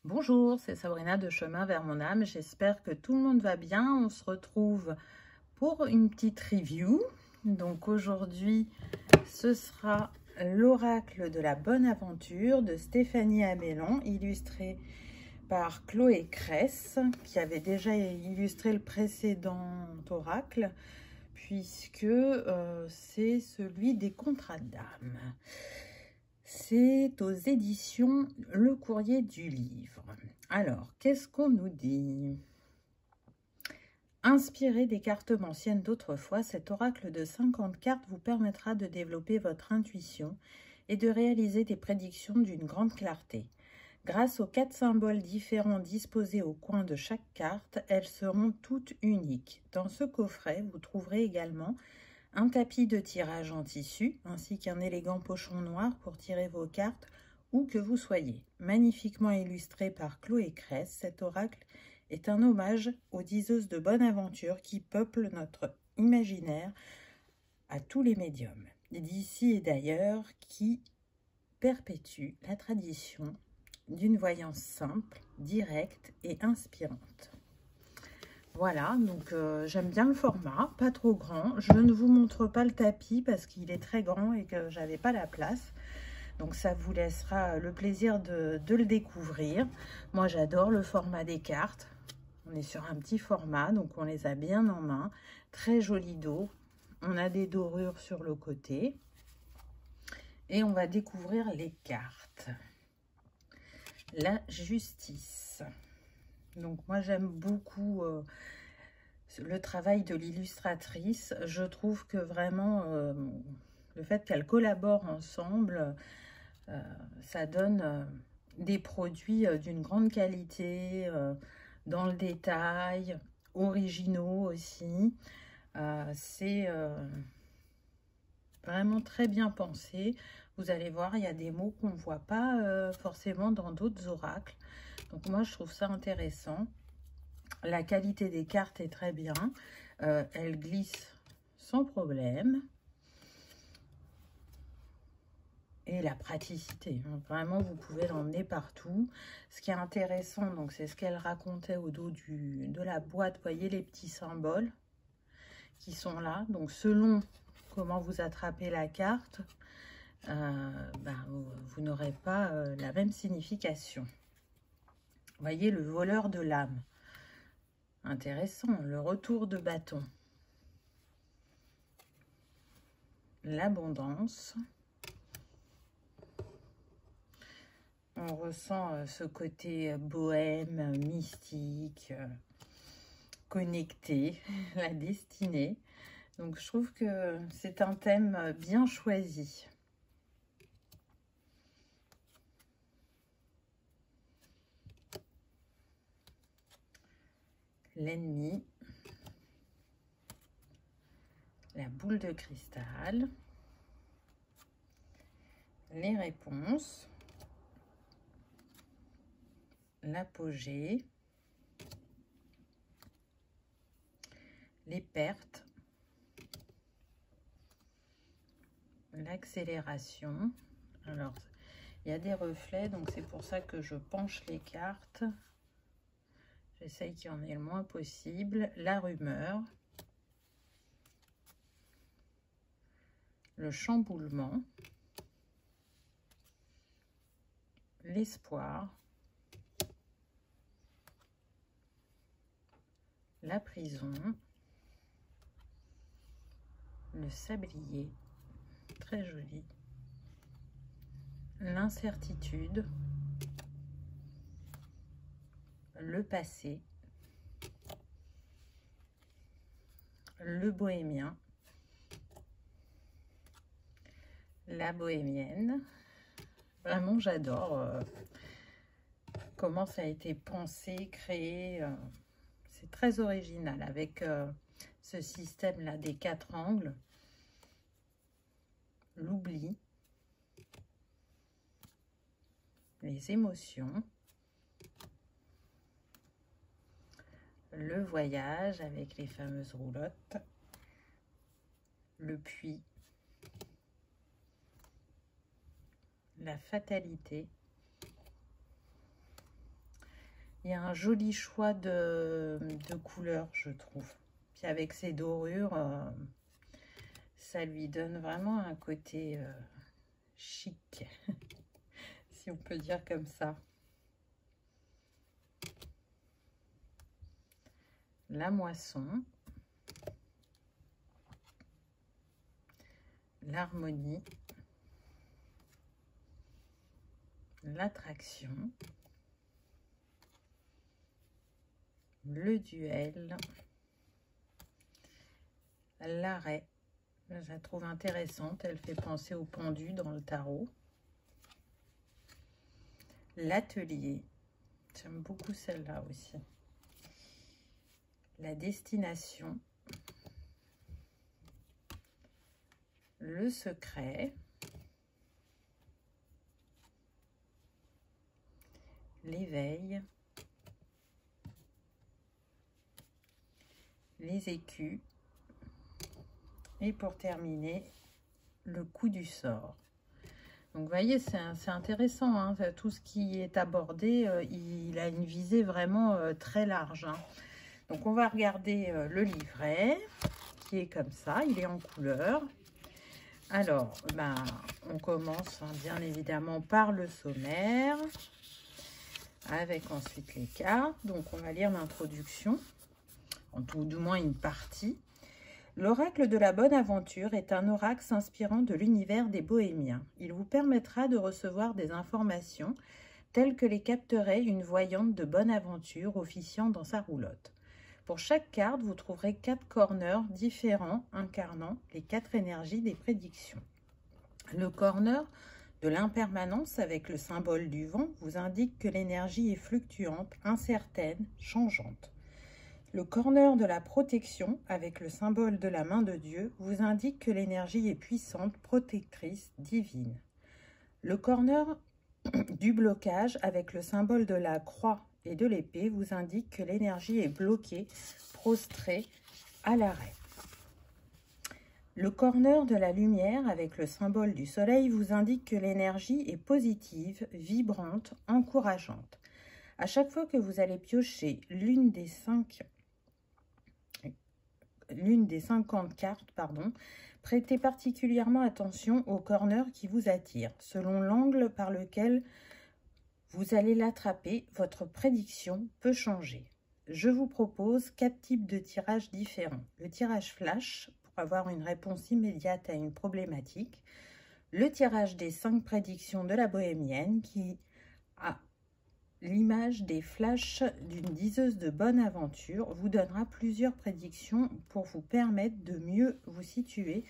Bonjour, c'est Sabrina de Chemin vers mon âme. J'espère que tout le monde va bien. On se retrouve pour une petite review. Donc aujourd'hui, ce sera l'oracle de la bonne aventure de Stéphanie Abellon, illustré par Chloé Cress, qui avait déjà illustré le précédent oracle, puisque c'est celui des contrats d'âme. C'est aux éditions Le Courrier du Livre. Alors, qu'est-ce qu'on nous dit? Inspiré des cartes anciennes d'autrefois, cet oracle de 50 cartes vous permettra de développer votre intuition et de réaliser des prédictions d'une grande clarté. Grâce aux 4 symboles différents disposés au coin de chaque carte, elles seront toutes uniques. Dans ce coffret, vous trouverez également un tapis de tirage en tissu, ainsi qu'un élégant pochon noir pour tirer vos cartes où que vous soyez. Magnifiquement illustré par Chloé Cress, cet oracle est un hommage aux diseuses de bonne aventure qui peuplent notre imaginaire à tous les médiums, d'ici et d'ailleurs, qui perpétuent la tradition d'une voyance simple, directe et inspirante. Voilà, donc j'aime bien le format, pas trop grand. Je ne vous montre pas le tapis parce qu'il est très grand et que j'avais pas la place. Donc ça vous laissera le plaisir de le découvrir. Moi j'adore le format des cartes. On est sur un petit format, donc on les a bien en main. Très joli dos. On a des dorures sur le côté. Et on va découvrir les cartes. La justice. Donc moi j'aime beaucoup le travail de l'illustratrice. Je trouve que vraiment le fait qu'elles collaborent ensemble, ça donne des produits d'une grande qualité, dans le détail, originaux aussi. C'est vraiment très bien pensé. Vous allez voir, il y a des mots qu'on ne voit pas forcément dans d'autres oracles. Donc moi, je trouve ça intéressant. La qualité des cartes est très bien. Elle glisse sans problème. Et la praticité, hein. Vraiment, vous pouvez l'emmener partout. Ce qui est intéressant, donc c'est ce qu'elle racontait au dos de la boîte. Vous voyez les petits symboles qui sont là. Donc selon comment vous attrapez la carte, vous n'aurez pas la même signification. Vous voyez le voleur de l'âme. Intéressant, le retour de bâton. L'abondance. On ressent ce côté bohème, mystique, connecté, la destinée. Donc je trouve que c'est un thème bien choisi. L'ennemi. La boule de cristal. Les réponses. L'apogée. Les pertes. L'accélération. Alors, il y a des reflets, donc c'est pour ça que je penche les cartes. J'essaye qu'il y en ait le moins possible. La rumeur. Le chamboulement. L'espoir. La prison. Le sablier. Très joli. L'incertitude. Le passé. Le bohémien. La bohémienne. Vraiment, j'adore comment ça a été pensé, créé. C'est très original avec ce système-là des 4 angles. L'oubli. Les émotions. Le voyage avec les fameuses roulottes. Le puits. La fatalité. Il y a un joli choix de couleurs, je trouve. Puis avec ces dorures, ça lui donne vraiment un côté chic, si on peut dire comme ça. La moisson, l'harmonie, l'attraction, le duel, l'arrêt. Je la trouve intéressante, elle fait penser au pendu dans le tarot. L'atelier, j'aime beaucoup celle-là aussi. La destination, le secret, l'éveil, les écus et pour terminer, le coup du sort. Donc, vous voyez, c'est intéressant, hein, tout ce qui est abordé, il a une visée vraiment très large. Hein. Donc, on va regarder le livret, qui est comme ça, il est en couleur. Alors, ben, on commence hein, bien évidemment par le sommaire, avec ensuite les cartes. Donc, on va lire l'introduction, en tout du moins une partie. L'oracle de la bonne aventure est un oracle s'inspirant de l'univers des bohémiens. Il vous permettra de recevoir des informations telles que les capterait une voyante de bonne aventure officiant dans sa roulotte. Pour chaque carte, vous trouverez 4 corners différents incarnant les 4 énergies des prédictions. Le corner de l'impermanence avec le symbole du vent vous indique que l'énergie est fluctuante, incertaine, changeante. Le corner de la protection, avec le symbole de la main de Dieu, vous indique que l'énergie est puissante, protectrice, divine. Le corner du blocage, avec le symbole de la croix et de l'épée, vous indique que l'énergie est bloquée, prostrée, à l'arrêt. Le corner de la lumière, avec le symbole du soleil, vous indique que l'énergie est positive, vibrante, encourageante. À chaque fois que vous allez piocher l'une des 50 cartes, prêtez particulièrement attention au corner qui vous attire. Selon l'angle par lequel vous allez l'attraper, votre prédiction peut changer. Je vous propose 4 types de tirages différents. Le tirage flash, pour avoir une réponse immédiate à une problématique. Le tirage des 5 prédictions de la bohémienne, qui a l'image des flashs d'une diseuse de bonne aventure, vous donnera plusieurs prédictions pour vous permettre de mieux vous situer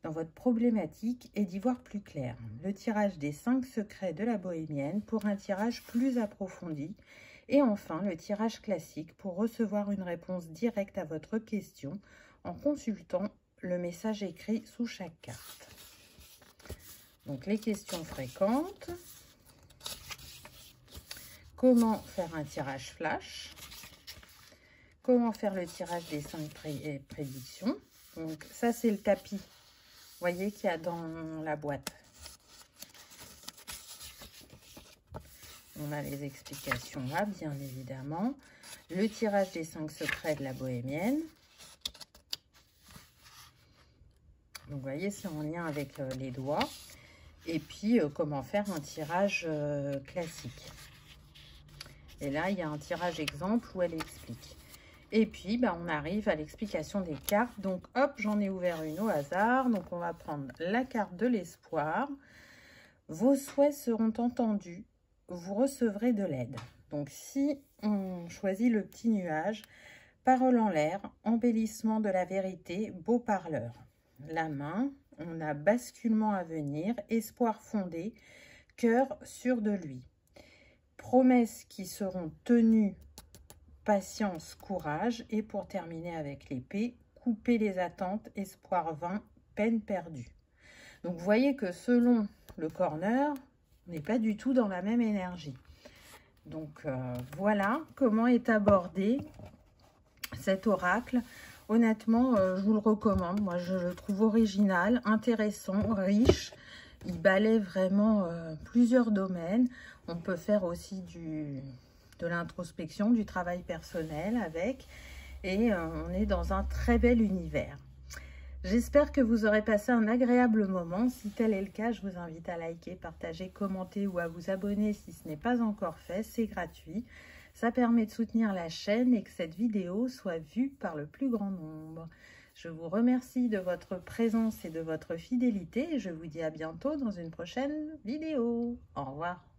dans votre problématique et d'y voir plus clair. Le tirage des 5 secrets de la bohémienne pour un tirage plus approfondi. Et enfin, le tirage classique pour recevoir une réponse directe à votre question en consultant le message écrit sous chaque carte. Donc, les questions fréquentes. Comment faire un tirage flash? Comment faire le tirage des 5 prédictions? Donc, ça, c'est le tapis. Vous voyez qu'il y a dans la boîte. On a les explications là, bien évidemment. Le tirage des 5 secrets de la bohémienne. Donc, vous voyez, c'est en lien avec les doigts. Et puis, comment faire un tirage classique. Et là, il y a un tirage exemple où elle explique. Et puis, on arrive à l'explication des cartes. Donc, hop, j'en ai ouvert une au hasard. Donc, on va prendre la carte de l'espoir. Vos souhaits seront entendus. Vous recevrez de l'aide. Donc, si on choisit le petit nuage, parole en l'air, embellissement de la vérité, beau parleur. La main, on a basculement à venir, espoir fondé, cœur sûr de lui. Promesses qui seront tenues, patience, courage. Et pour terminer avec l'épée, couper les attentes, espoir vain, peine perdue. Donc, vous voyez que selon le corner, on n'est pas du tout dans la même énergie. Donc, voilà comment est abordé cet oracle. Honnêtement, je vous le recommande. Moi, je le trouve original, intéressant, riche. Il balaie vraiment plusieurs domaines. On peut faire aussi de l'introspection, du travail personnel avec, et on est dans un très bel univers. J'espère que vous aurez passé un agréable moment. Si tel est le cas, je vous invite à liker, partager, commenter ou à vous abonner si ce n'est pas encore fait. C'est gratuit. Ça permet de soutenir la chaîne et que cette vidéo soit vue par le plus grand nombre. Je vous remercie de votre présence et de votre fidélité et je vous dis à bientôt dans une prochaine vidéo. Au revoir.